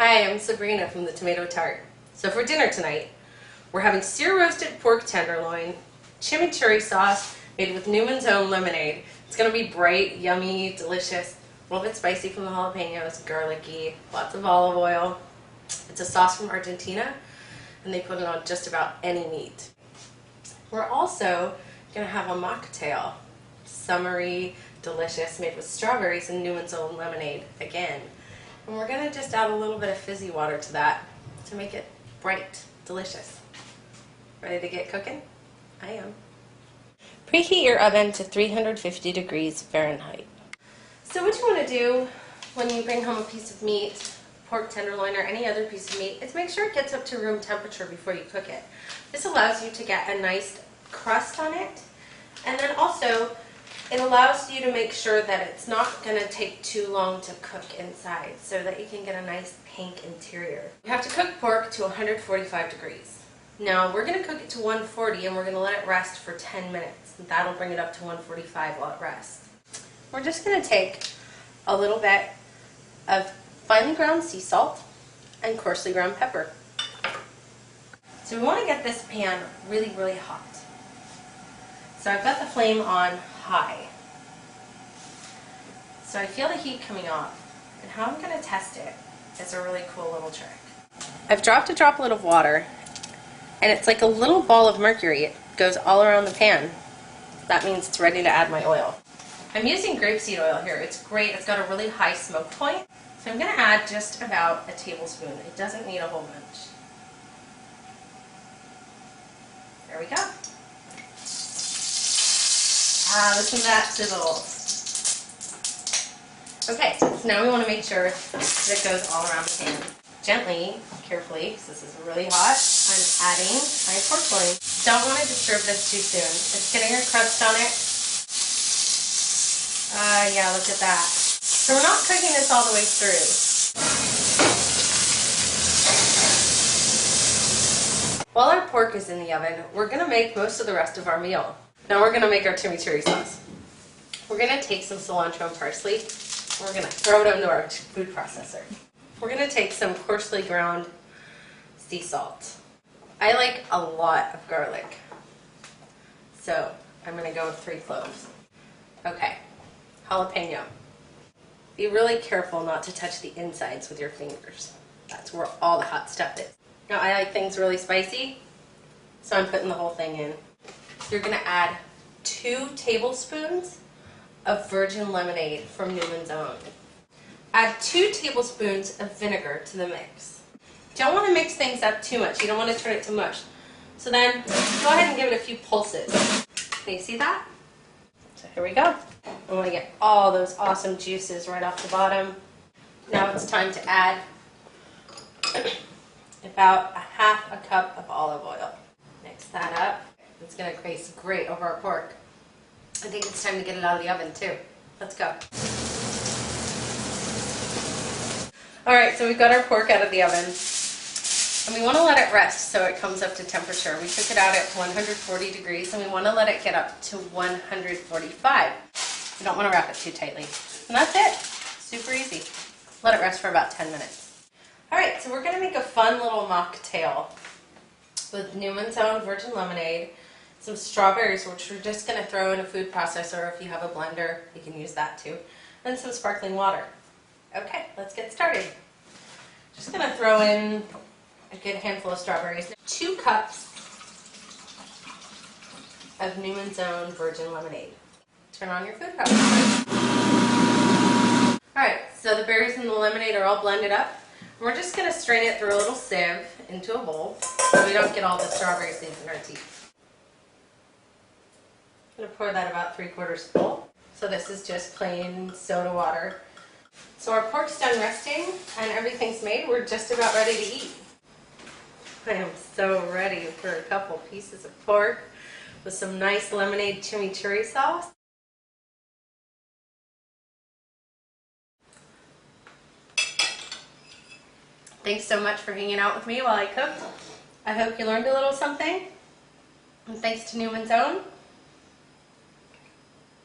Hi, I'm Sabrina from the Tomato Tart. So for dinner tonight, we're having sear roasted pork tenderloin, chimichurri sauce made with Newman's own lemonade. It's going to be bright, yummy, delicious, a little bit spicy from the jalapenos, garlicky, lots of olive oil. It's a sauce from Argentina, and they put it on just about any meat. We're also going to have a mocktail, summery, delicious, made with strawberries and Newman's own lemonade again. And we're going to just add a little bit of fizzy water to that to make it bright, delicious. Ready to get cooking? I am. Preheat your oven to 350 degrees Fahrenheit. So what you want to do when you bring home a piece of meat, pork tenderloin or any other piece of meat, is make sure it gets up to room temperature before you cook it. This allows you to get a nice crust on it, and then also it allows you to make sure that it's not going to take too long to cook inside so that you can get a nice pink interior. You have to cook pork to 145 degrees. Now we're going to cook it to 140 and we're going to let it rest for 10 minutes. That'll bring it up to 145 while it rests. We're just going to take a little bit of finely ground sea salt and coarsely ground pepper. So we want to get this pan really, really hot. So I've got the flame on high. So I feel the heat coming off. And how I'm going to test it is a really cool little trick. I've dropped a droplet of water, and it's like a little ball of mercury. It goes all around the pan. That means it's ready to add my oil. I'm using grapeseed oil here. It's great. It's got a really high smoke point. So I'm going to add just about a tablespoon. It doesn't need a whole bunch. There we go. Ah, listen to that sizzle. Okay, so now we want to make sure that it goes all around the pan. Gently, carefully, because this is really hot, I'm adding my pork loin. Don't want to disturb this too soon. It's getting a crust on it. Yeah, look at that. So we're not cooking this all the way through. While our pork is in the oven, we're going to make most of the rest of our meal. Now we're going to make our chimichurri sauce. We're going to take some cilantro and parsley. We're going to throw it into our food processor. We're going to take some coarsely ground sea salt. I like a lot of garlic, so I'm going to go with 3 cloves. Okay, jalapeno. Be really careful not to touch the insides with your fingers. That's where all the hot stuff is. Now I like things really spicy, so I'm putting the whole thing in. You're going to add 2 tablespoons of virgin lemonade from Newman's own. Add 2 tablespoons of vinegar to the mix. Don't want to mix things up too much. You don't want to turn it to mush. So then go ahead and give it a few pulses. Can you see that? So here we go. I want to get all those awesome juices right off the bottom. Now it's time to add about a cup of olive oil. Mix that up. It's going to taste great over our pork. I think it's time to get it out of the oven too. Let's go. Alright, so we've got our pork out of the oven. And we want to let it rest so it comes up to temperature. We took it out at 140 degrees and we want to let it get up to 145. We don't want to wrap it too tightly. And that's it. Super easy. Let it rest for about 10 minutes. Alright, so we're going to make a fun little mocktail with Newman's own virgin lemonade, some strawberries, which we're just going to throw in a food processor. If you have a blender, you can use that too, and some sparkling water. Okay, let's get started. Just going to throw in a good handful of strawberries. 2 cups of Newman's own virgin lemonade. Turn on your food processor. Alright, so the berries and the lemonade are all blended up. We're just going to strain it through a little sieve into a bowl so we don't get all the strawberry seeds in our teeth. I'm going to pour that about 3/4 full. So this is just plain soda water. So our pork's done resting and everything's made. We're just about ready to eat. I am so ready for a couple pieces of pork with some nice lemonade chimichurri sauce. Thanks so much for hanging out with me while I cooked. I hope you learned a little something. And thanks to Newman's own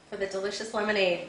for the delicious lemonade.